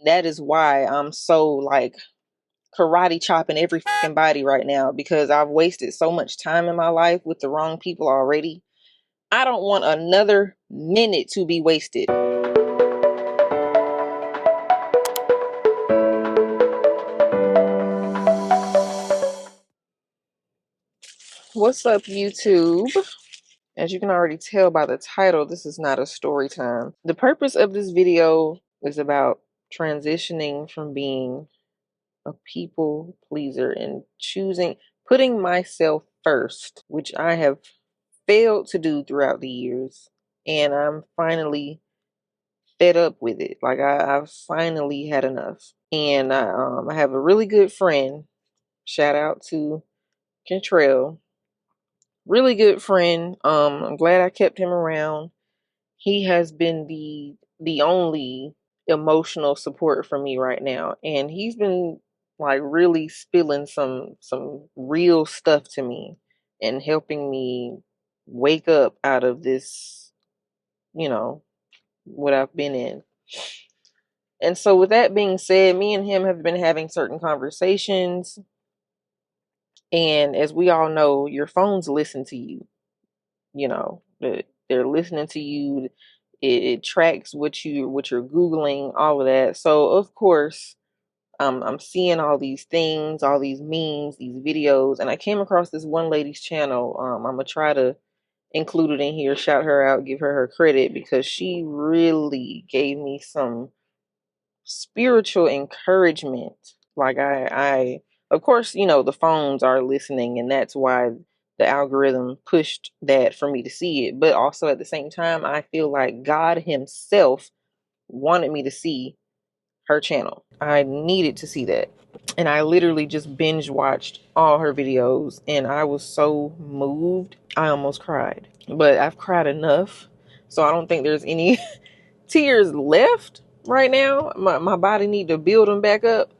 That is why I'm so like karate chopping every fucking body right now, because I've wasted so much time in my life with the wrong people already. I don't want another minute to be wasted. What's up, YouTube? As you can already tell by the title, this is not a story time. The purpose of this video is about transitioning from being a people pleaser and putting myself first, which I have failed to do throughout the years. And I'm finally fed up with it. Like I've finally had enough. And I have a really good friend. Shout out to Kentrell. Really good friend. I'm glad I kept him around. He has been the only emotional support for me right now, and he's been like really spilling some real stuff to me and helping me wake up out of this, what I've been in. And so with that being said, me and him have been having certain conversations, and as we all know, your phones listen to you. They're listening to you. It tracks what you're googling, all of that. So of course, I'm seeing all these things, all these memes, these videos, and I came across this one lady's channel. I'm gonna try to include it in here, shout her out, give her credit, because she really gave me some spiritual encouragement. Like I of course, the phones are listening, and that's why the algorithm pushed that for me to see it. But also at the same time, I feel like God himself wanted me to see her channel. I needed to see that. And I literally just binge watched all her videos, and I was so moved. I almost cried. But I've cried enough. So I don't think there's any tears left right now. My body need to build them back up.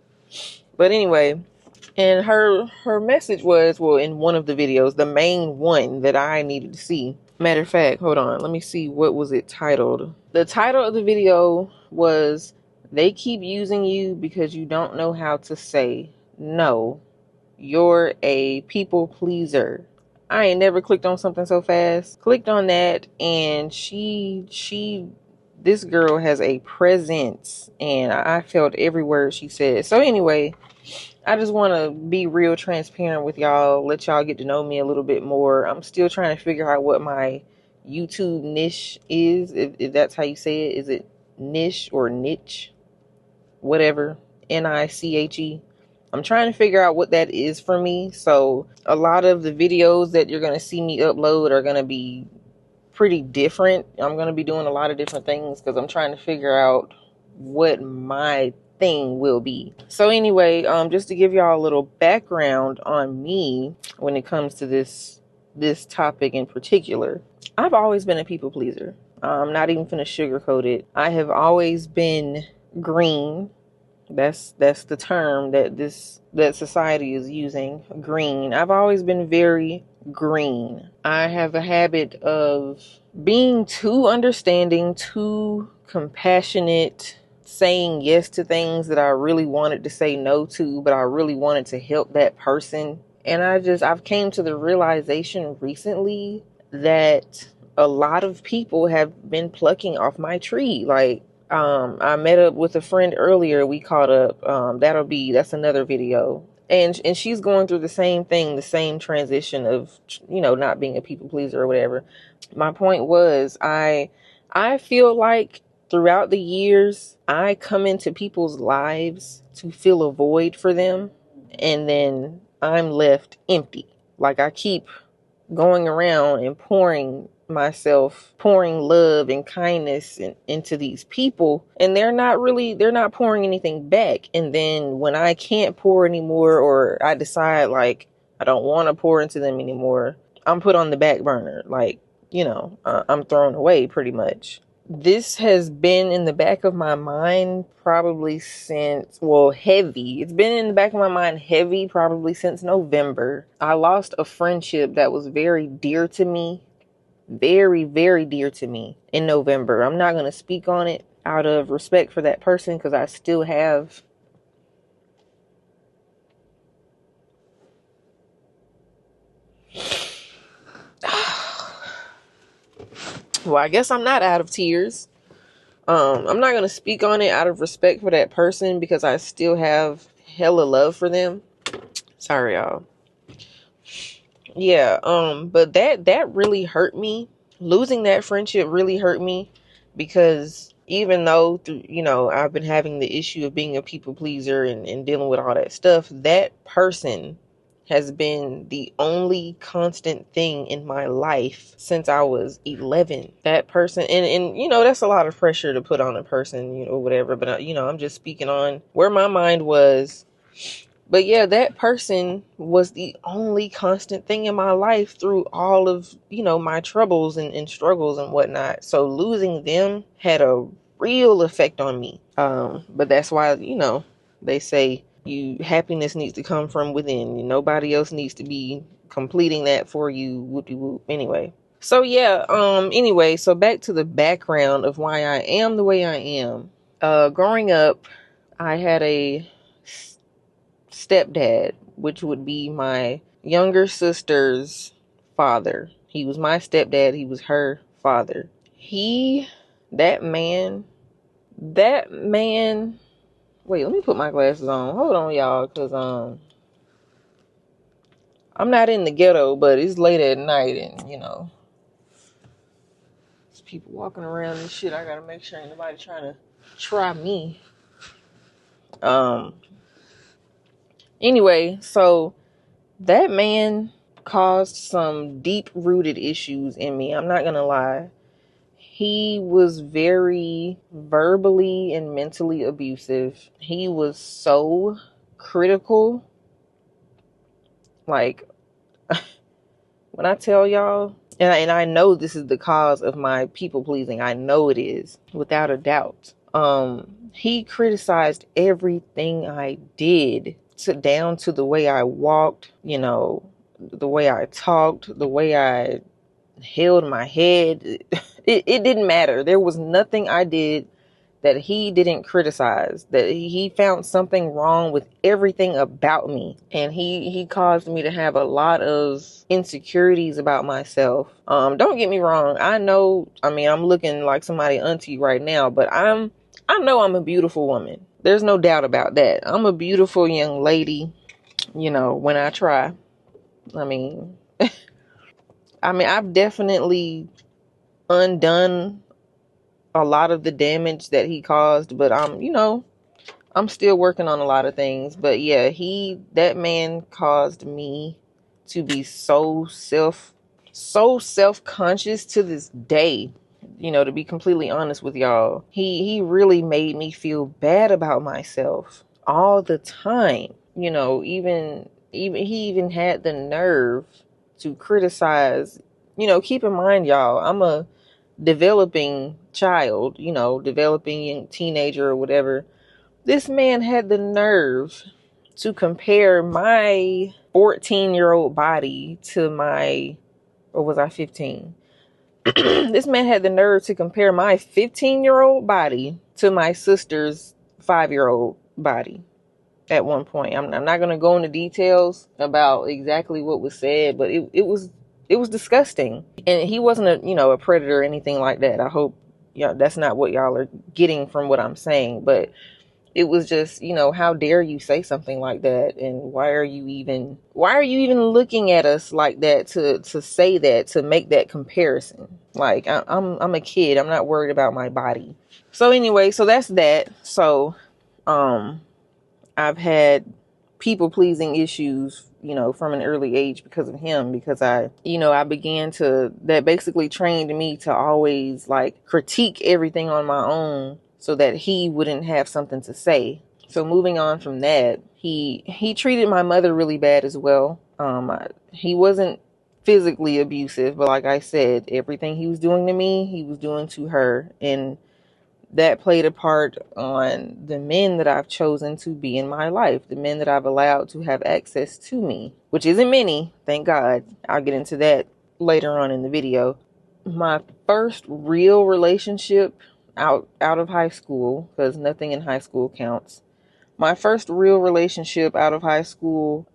But anyway, and her message was, well, in one of the videos, the main one that I needed to see. Matter of fact, hold on, let me see, what was it titled? The title of the video was, "They keep using you because you don't know how to say no. You're a people pleaser." I ain't never clicked on something so fast. Clicked on that, and this girl has a presence, and I felt every word she said. So anyway, I just want to be real transparent with y'all, let y'all get to know me a little bit more. I'm still trying to figure out what my YouTube niche is, if that's how you say it. Is it niche or niche? Whatever. Niche. I'm trying to figure out what that is for me. So a lot of the videos that you're going to see me upload are going to be pretty different. I'm going to be doing a lot of different things because I'm trying to figure out what my thing will be. So anyway, just to give y'all a little background on me when it comes to this topic in particular, I've always been a people pleaser. I'm not even gonna sugarcoat it. I have always been green. That's the term that society is using, green. I've always been very green. I have a habit of being too understanding, too compassionate, saying yes to things that I really wanted to say no to, but I really wanted to help that person. And I've came to the realization recently that a lot of people have been plucking off my tree. Like, I met up with a friend earlier. We caught up. That's another video. And she's going through the same thing, the same transition of, not being a people pleaser or whatever. My point was, I feel like throughout the years, I come into people's lives to fill a void for them, and then I'm left empty. Like, I keep going around and pouring love and kindness into these people, and they're not pouring anything back. And then when I can't pour anymore, or I decide like I don't want to pour into them anymore, I'm put on the back burner. Like, I'm thrown away pretty much. This has been in the back of my mind probably since, heavy. It's been in the back of my mind heavy probably since November. I lost a friendship that was very dear to me, very, very dear to me, in November. I'm not going to speak on it. out of respect for that person, because I still have well, I guess I'm not out of tears. I'm not gonna speak on it out of respect for that person because I still have hella love for them. Sorry, y'all. Yeah, but that really hurt me. Losing that friendship really hurt me because even though I've been having the issue of being a people pleaser and dealing with all that stuff, that person has been the only constant thing in my life since I was 11. That person, and that's a lot of pressure to put on a person, whatever, but I'm just speaking on where my mind was. But yeah, that person was the only constant thing in my life through all of, my troubles and struggles and whatnot. So losing them had a real effect on me. But that's why, they say happiness needs to come from within. Nobody else needs to be completing that for you. Whoop-de-whoop. Anyway. So yeah, anyway, so back to the background of why I am the way I am. Growing up, I had a stepdad, which would be my younger sister's father. He was my stepdad. He was her father. That man, wait, let me put my glasses on. Hold on, y'all, because, I'm not in the ghetto, but it's late at night and, there's people walking around and shit. I gotta make sure ain't nobody trying to try me. Anyway, so that man caused some deep-rooted issues in me. I'm not gonna lie. He was very verbally and mentally abusive. He was so critical. Like, when I tell y'all, and I know this is the cause of my people pleasing. I know it is, without a doubt. He criticized everything I did, down to the way I walked, the way I talked, the way I held my head. It didn't matter. There was nothing I did that he didn't criticize, that he found something wrong with everything about me. And he caused me to have a lot of insecurities about myself. Don't get me wrong. I'm looking like somebody auntie right now, but I know I'm a beautiful woman. There's no doubt about that. I'm a beautiful young lady, when I try. I've definitely undone a lot of the damage that he caused, but I'm still working on a lot of things. But yeah, that man caused me to be so self-conscious to this day. To be completely honest with y'all, he really made me feel bad about myself all the time. Even he even had the nerve to criticize. Keep in mind, y'all, I'm a developing child, developing young teenager or whatever. This man had the nerve to compare my 14-year-old body to or was I 15? This man had the nerve to compare my 15-year-old body to my sister's 5-year-old body at one point. I'm not going to go into details about exactly what was said, but it was disgusting. And he wasn't a predator or anything like that. I hope that's not what y'all are getting from what I'm saying, but it was just, how dare you say something like that? And why are you even looking at us like that, to say that, to make that comparison? Like, I'm a kid. I'm not worried about my body. So anyway, so that's that. So, I've had people pleasing issues, from an early age because of him, because I began that basically trained me to always like critique everything on my own so that he wouldn't have something to say. So moving on from that, he treated my mother really bad as well. He wasn't physically abusive, but like I said, everything he was doing to me, he was doing to her. And that played a part on the men that I've chosen to be in my life, the men that I've allowed to have access to me, which isn't many, thank God. I'll get into that later on in the video. My first real relationship out of high school, because nothing in high school counts. My first real relationship out of high school,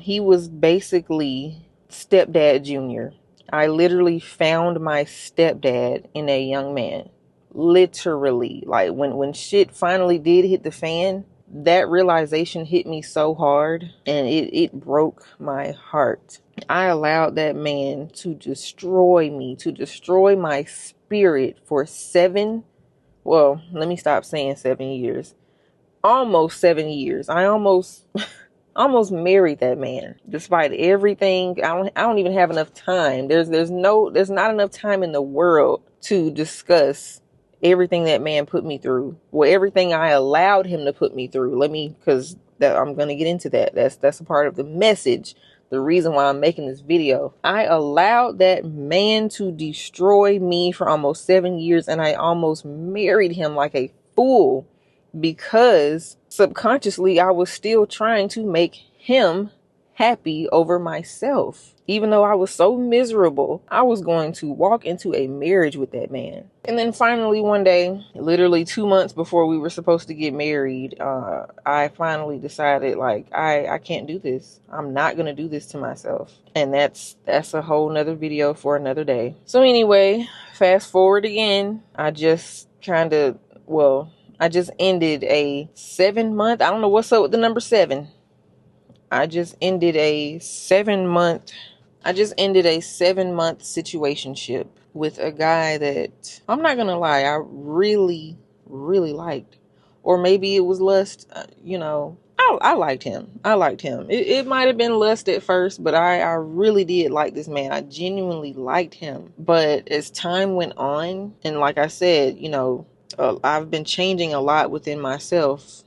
he was basically stepdad junior. I literally found my stepdad in a young man. Literally. Like when shit finally did hit the fan, that realization hit me so hard, and it broke my heart. I allowed that man to destroy me, to destroy my spirit for let me stop saying 7 years. Almost 7 years. I almost married that man despite everything. I don't even have enough time. There's not enough time in the world to discuss everything that man put me through. Well, everything I allowed him to put me through. Because I'm going to get into that. That's a part of the message. The reason why I'm making this video. I allowed that man to destroy me for almost 7 years, and I almost married him like a fool, because subconsciously I was still trying to make him happy over myself. Even though I was so miserable, I was going to walk into a marriage with that man. And then finally one day, literally 2 months before we were supposed to get married, I finally decided, like, I can't do this. I'm not going to do this to myself. And that's a whole nother video for another day. So anyway, fast forward again. I just ended a 7 month. I don't know what's up with the number 7. I just ended a 7 month situationship with a guy that, I'm not gonna lie, I really, really liked. Or maybe it was lust. I liked him. It might have been lust at first, but I really did like this man. I genuinely liked him. But as time went on, and like I said, I've been changing a lot within myself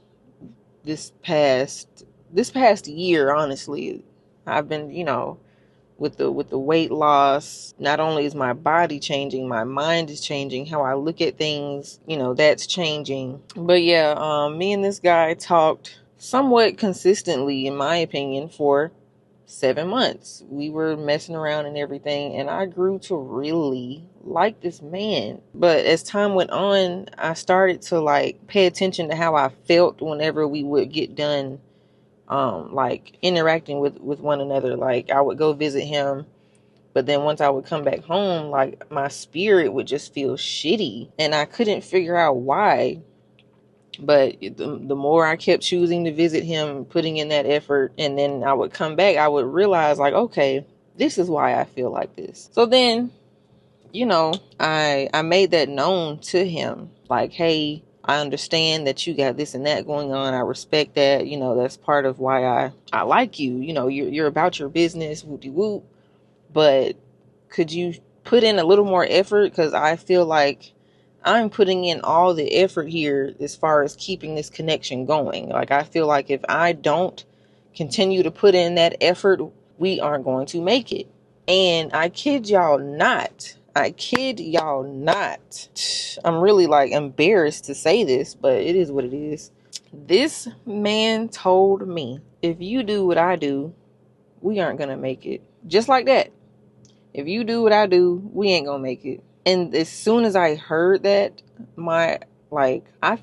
this past year. Honestly, I've been, with the weight loss. Not only is my body changing, my mind is changing. How I look at things, that's changing. But yeah, me and this guy talked somewhat consistently, in my opinion, for 7 months. We were messing around and everything, and I grew to really like this man. But as time went on, I started to like pay attention to how I felt whenever we would get done like interacting with one another. Like, I would go visit him, but then once I would come back home, like, my spirit would just feel shitty, and I couldn't figure out why. But the more I kept choosing to visit him, putting in that effort, and then I would come back, I would realize, like, okay, this is why I feel like this. So then, I made that known to him. Like, hey, I understand that you got this and that going on. I respect that. That's part of why I like you. You're about your business, whoop-de-whoop. But could you put in a little more effort? Because I feel like I'm putting in all the effort here as far as keeping this connection going. Like, I feel like if I don't continue to put in that effort, we aren't going to make it. And I kid y'all not. I'm really like embarrassed to say this, but it is what it is. This man told me, if you do what I do, we aren't going to make it. Just like that. If you do what I do, we ain't going to make it. And as soon as I heard that, I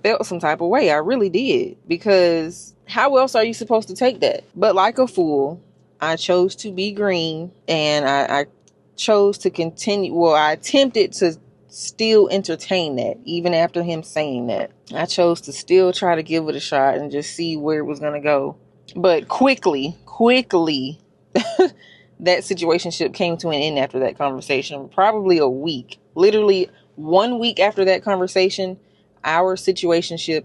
felt some type of way. I really did. Because how else are you supposed to take that? But like a fool, I chose to be green, and I chose to continue. Well, I attempted to still entertain that, even after him saying that. I chose to still try to give it a shot and just see where it was going to go. But quickly, that situationship came to an end after that conversation. Probably a week. Literally 1 week after that conversation, our situationship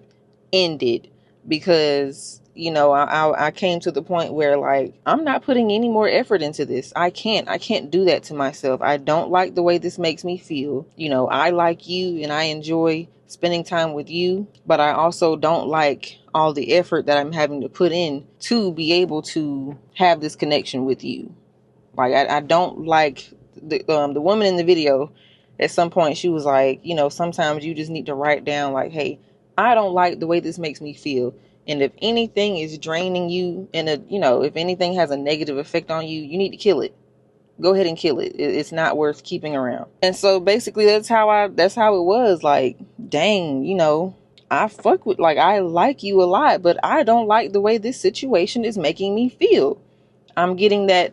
ended. Because, I came to the point where, like, I'm not putting any more effort into this. I can't do that to myself. I don't like the way this makes me feel. I like you and I enjoy spending time with you, but I also don't like all the effort that I'm having to put in to be able to have this connection with you. Like, I don't like the woman in the video. At some point she was like, sometimes you just need to write down, like, hey, I don't like the way this makes me feel. And if anything is draining you, and if anything has a negative effect on you, you need to kill it. Go ahead and kill it. It's not worth keeping around. And so basically that's how it was. Like, dang, I fuck with, like, I like you a lot, but I don't like the way this situation is making me feel. I'm getting that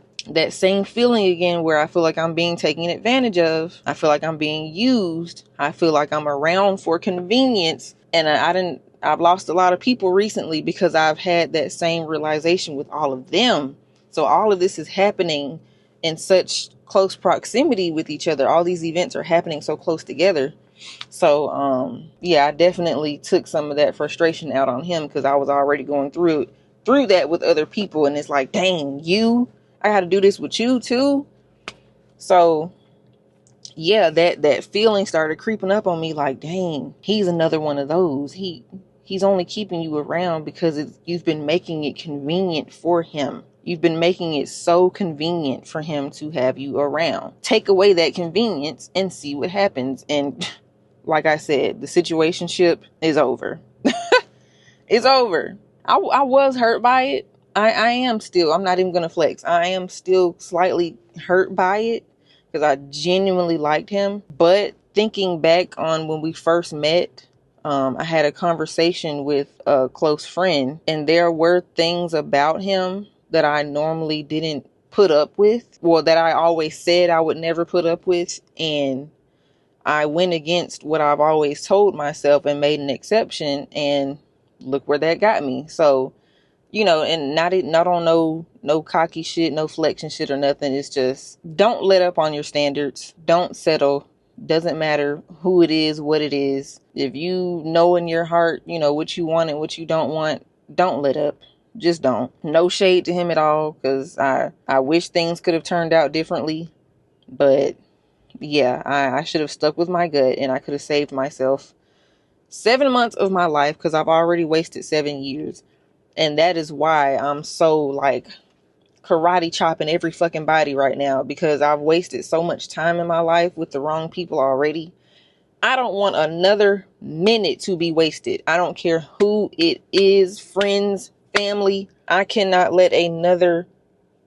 same feeling again where I feel like I'm being taken advantage of. I feel like I'm being used. I feel like I'm around for convenience. And I've lost a lot of people recently because I've had that same realization with all of them. So all of this is happening in such close proximity with each other. All these events are happening so close together. So yeah, I definitely took some of that frustration out on him because I was already going through that with other people, and it's like, dang, I got to do this with you too. So yeah, that feeling started creeping up on me, like, dang, he's another one of those. He's only keeping you around because you've been making it convenient for him. You've been making it so convenient for him to have you around. Take away that convenience and see what happens. And like I said, the situationship is over. It's over. I was hurt by it. I am still. I'm not even going to flex. I am still slightly hurt by it because I genuinely liked him. But thinking back on when we first met, I had a conversation with a close friend, and there were things about him that I normally didn't put up with, or that I always said I would never put up with. And I went against what I've always told myself and made an exception, and look where that got me. So, and not on no cocky shit, no flexion shit or nothing. It's just, don't let up on your standards. Don't settle. Doesn't matter who it is, what it is. If you know in your heart, what you want and what you don't want, don't let up. Just don't. No shade to him at all, because I wish things could have turned out differently. But yeah, I should have stuck with my gut, and I could have saved myself 7 months of my life, because I've already wasted 7 years. And that is why I'm so, like, karate chopping every fucking body right now, because I've wasted so much time in my life with the wrong people already. I don't want another minute to be wasted. I don't care who it is, friends, family. I cannot let another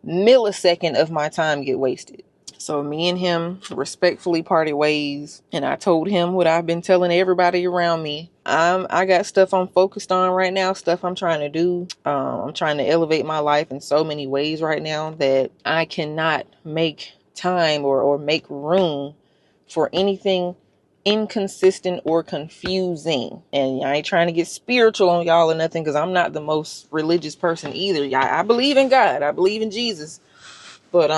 millisecond of my time get wasted. So me and him respectfully parted ways, and I told him what I've been telling everybody around me. I got stuff I'm focused on right now, stuff I'm trying to do. I'm trying to elevate my life in so many ways right now that I cannot make time or make room for anything inconsistent or confusing. And I ain't trying to get spiritual on y'all or nothing, because I'm not the most religious person either. I believe in God. I believe in Jesus. But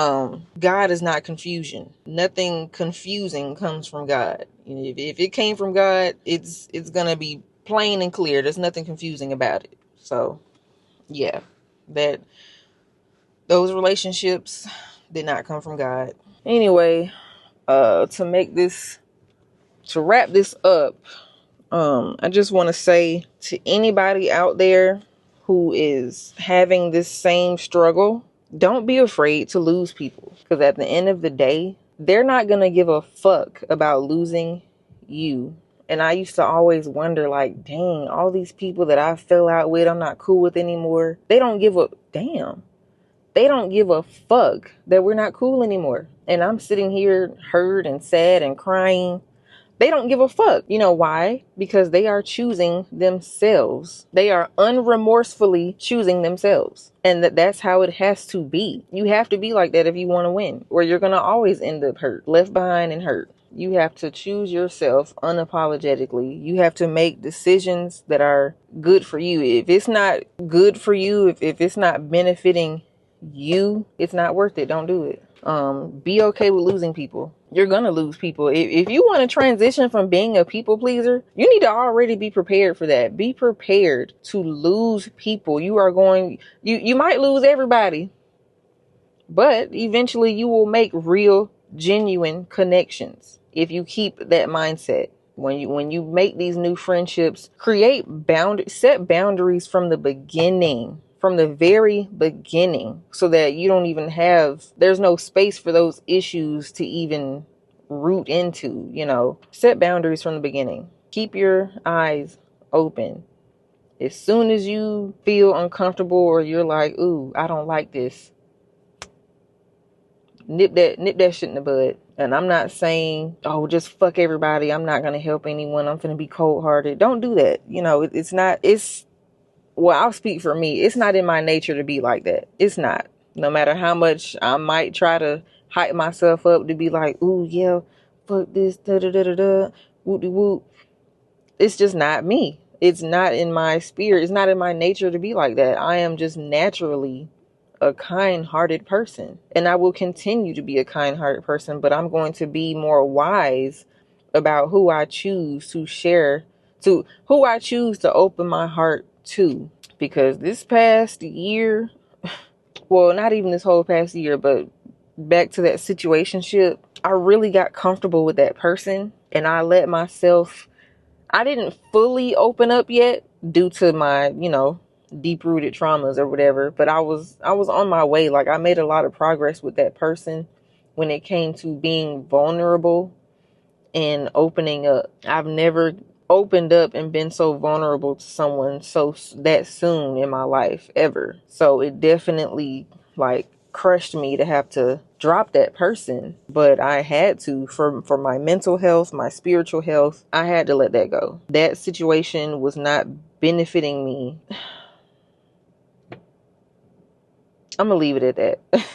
God is not confusion. Nothing confusing comes from God. If it came from God, it's gonna be plain and clear. There's nothing confusing about it. So yeah, those relationships did not come from God. Anyway, to wrap this up, I just want to say to anybody out there who is having this same struggle, don't be afraid to lose people, because at the end of the day, they're not going to give a fuck about losing you. And I used to always wonder, like, dang, all these people that I fell out with, I'm not cool with anymore. They don't give a damn. They don't give a fuck that we're not cool anymore. And I'm sitting here hurt and sad and crying. They don't give a fuck. You know why? Because they are choosing themselves. They are unremorsefully choosing themselves. And that's how it has to be. You have to be like that if you want to win, or you're going to always end up hurt, left behind and hurt. You have to choose yourself unapologetically. You have to make decisions that are good for you. If it's not good for you, if it's not benefiting you, it's not worth it. Don't do it. Be okay with losing people. You're gonna lose people. If you want to transition from being a people pleaser, you need to already be prepared for that. Be prepared to lose people. You might lose everybody, but eventually you will make real, genuine connections if you keep that mindset. When you make these new friendships, set boundaries from the beginning. From the very beginning, so that you don't even there's no space for those issues to even root into. Set boundaries from the beginning. Keep your eyes open. As soon as you feel uncomfortable, or you're like, ooh, I don't like this, nip that shit in the bud. And I'm not saying, oh, just fuck everybody, I'm not gonna help anyone, I'm gonna be cold-hearted. Don't do that. You know, it's not, it's, well, I'll speak for me, it's not in my nature to be like that. It's not. No matter how much I might try to hype myself up to be like, ooh, yeah, fuck this, da da da da da, whoop de whoop. It's just not me. It's not in my spirit. It's not in my nature to be like that. I am just naturally a kind-hearted person, and I will continue to be a kind-hearted person, but I'm going to be more wise about who I choose to share, to who I choose to open my heart to. Because this past year, well, not even this whole past year, but back to that situationship, I really got comfortable with that person, and I let myself, I didn't fully open up yet due to my, you know, deep rooted traumas or whatever, but I was on my way. Like, I made a lot of progress with that person when it came to being vulnerable and opening up. I've never opened up and been so vulnerable to someone so that soon in my life ever. So it definitely like crushed me to have to drop that person, but I had to, for my mental health, my spiritual health. I had to let that go. That situation was not benefiting me. I'm gonna leave it at that.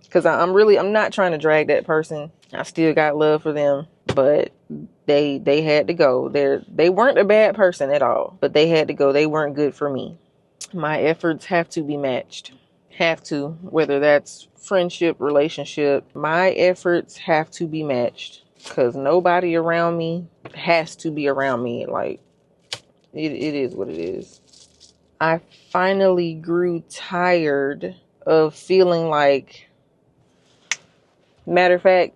Because I'm not trying to drag that person. I still got love for them, but they had to go. They weren't a bad person at all, but they had to go. They weren't good for me. My efforts have to be matched. Have to, whether that's friendship, relationship. My efforts have to be matched, because nobody around me has to be around me. Like, it is what it is. I finally grew tired of feeling like, matter of fact,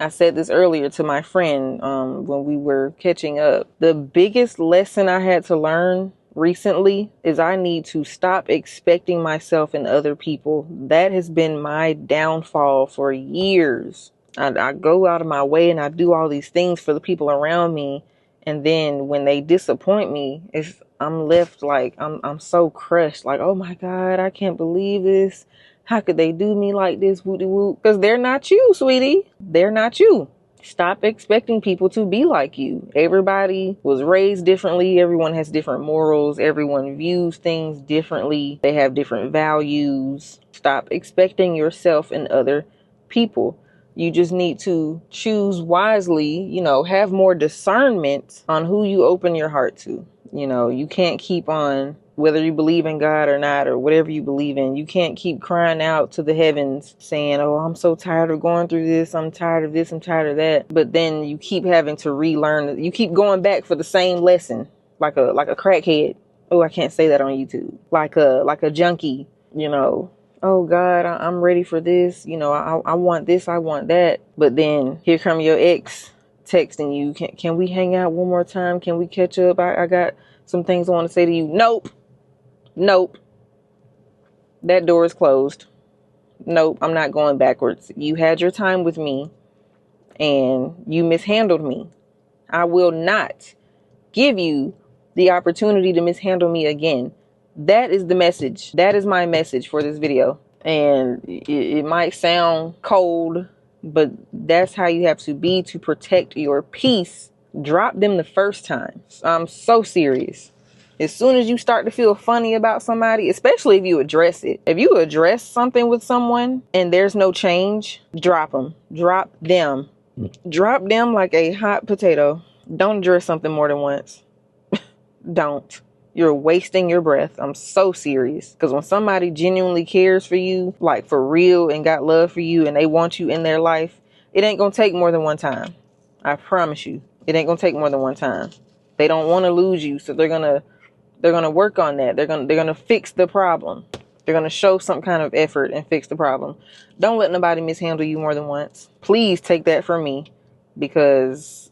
I said this earlier to my friend when we were catching up. The biggest lesson I had to learn recently is I need to stop expecting myself in other people. That has been my downfall for years. I go out of my way and I do all these things for the people around me, and then when they disappoint me, if I'm left like I'm so crushed, like, oh my God, I can't believe this. How could they do me like this? Whoop de whoop. Because they're not you, sweetie. They're not you. Stop expecting people to be like you. Everybody was raised differently. Everyone has different morals. Everyone views things differently. They have different values. Stop expecting yourself in other people. You just need to choose wisely, you know, have more discernment on who you open your heart to. You know, you can't keep on, whether you believe in God or not, or whatever you believe in, you can't keep crying out to the heavens saying, oh, I'm so tired of going through this. I'm tired of this. I'm tired of that. But then you keep having to relearn. You keep going back for the same lesson, like a crackhead. Oh, I can't say that on YouTube. Like a junkie, you know. Oh God, I'm ready for this. You know, I want this. I want that. But then here come your ex texting you. Can we hang out one more time? Can we catch up? I got some things I want to say to you. Nope. That door is closed. Nope. I'm not going backwards. You had your time with me and you mishandled me. I will not give you the opportunity to mishandle me again. That is the message. That is my message for this video. And it might sound cold, but that's how you have to be to protect your peace. Drop them the first time. I'm so serious. As soon as you start to feel funny about somebody, especially if you address it, if you address something with someone and there's no change, drop them. Drop them. Drop them like a hot potato. Don't address something more than once. Don't. You're wasting your breath. I'm so serious. Because when somebody genuinely cares for you, like for real, and got love for you, and they want you in their life, it ain't going to take more than one time. I promise you. It ain't going to take more than one time. They don't want to lose you, so they're going to work on that. They're going to fix the problem. They're going to show some kind of effort and fix the problem. Don't let nobody mishandle you more than once. Please take that from me, because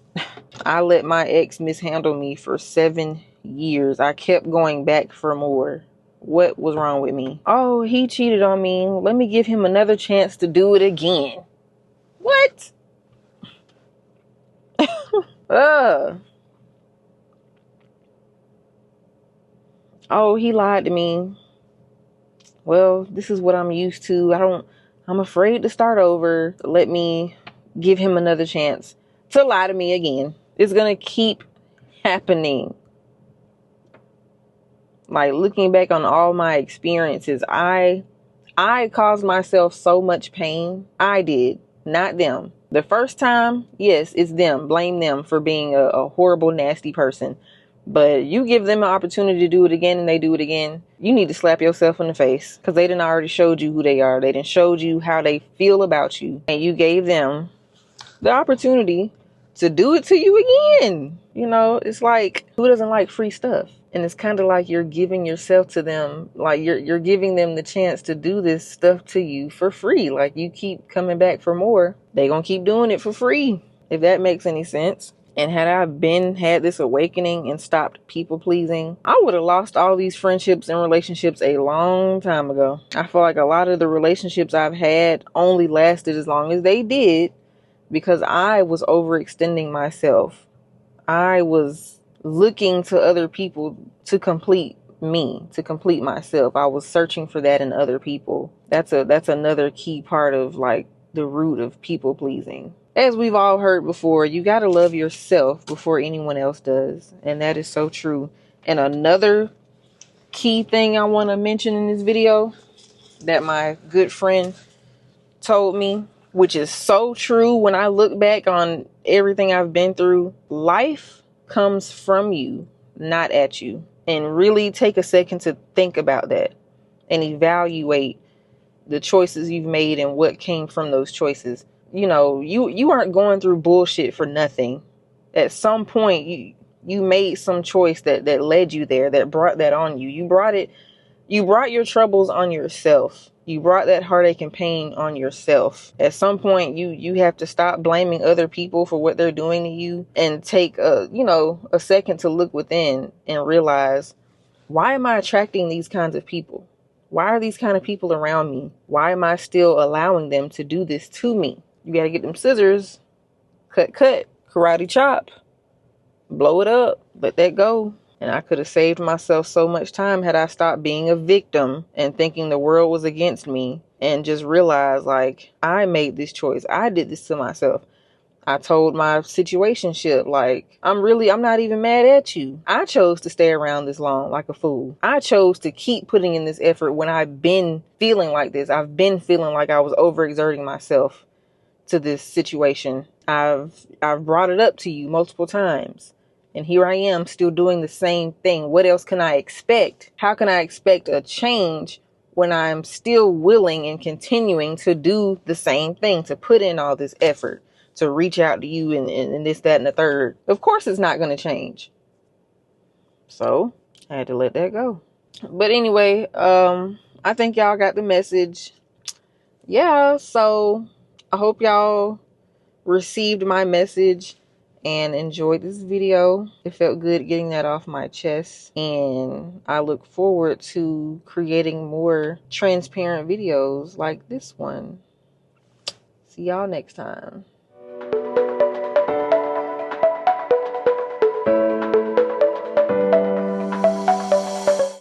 I let my ex mishandle me for 7 years. I kept going back for more. What was wrong with me? Oh, he cheated on me. Let me give him another chance to do it again. What? Oh, he lied to me. Well, this is what I'm used to. I I'm afraid to start over. Let me give him another chance to lie to me again. It's going to keep happening. Like, looking back on all my experiences, I caused myself so much pain. I did, not them. The first time, yes, it's them. Blame them for being a horrible, nasty person. But you give them an opportunity to do it again and they do it again, you need to slap yourself in the face, because they done already showed you who they are. They done showed you how they feel about you. And you gave them the opportunity to do it to you again. You know, it's like, who doesn't like free stuff? And it's kind of like you're giving yourself to them. Like you're giving them the chance to do this stuff to you for free. Like, you keep coming back for more, they gonna keep doing it for free, if that makes any sense. And had I had this awakening and stopped people pleasing, I would have lost all these friendships and relationships a long time ago. I feel like a lot of the relationships I've had only lasted as long as they did because I was overextending myself. I was looking to other people to complete me, to complete myself. I was searching for that in other people. That's another key part of, like, the root of people pleasing. As we've all heard before, you got to love yourself before anyone else does. And that is so true. And another key thing I want to mention in this video that my good friend told me, which is so true when I look back on everything I've been through: life comes from you, not at you. And really take a second to think about that and evaluate the choices you've made and what came from those choices. You know, you aren't going through bullshit for nothing. At some point you made some choice that led you there, that brought that on you. You brought your troubles on yourself. You brought that heartache and pain on yourself. At some point you have to stop blaming other people for what they're doing to you and take a second to look within and realize, why am I attracting these kinds of people? Why are these kind of people around me? Why am I still allowing them to do this to me? You got to get them scissors, cut, karate chop, blow it up, let that go. And I could have saved myself so much time had I stopped being a victim and thinking the world was against me, and just realized, like, I made this choice. I did this to myself. I told my situationship, like, I'm not even mad at you. I chose to stay around this long like a fool. I chose to keep putting in this effort when I've been feeling like this. I've been feeling like I was overexerting myself to this situation. I've brought it up to you multiple times. And here I am still doing the same thing. What else can I expect? How can I expect a change when I'm still willing and continuing to do the same thing, to put in all this effort, to reach out to you and this, that, and the third? Of course it's not going to change. So I had to let that go. But anyway, I think y'all got the message. Yeah, so I hope y'all received my message and enjoyed this video. It felt good getting that off my chest, and I look forward to creating more transparent videos like this one. See y'all next time.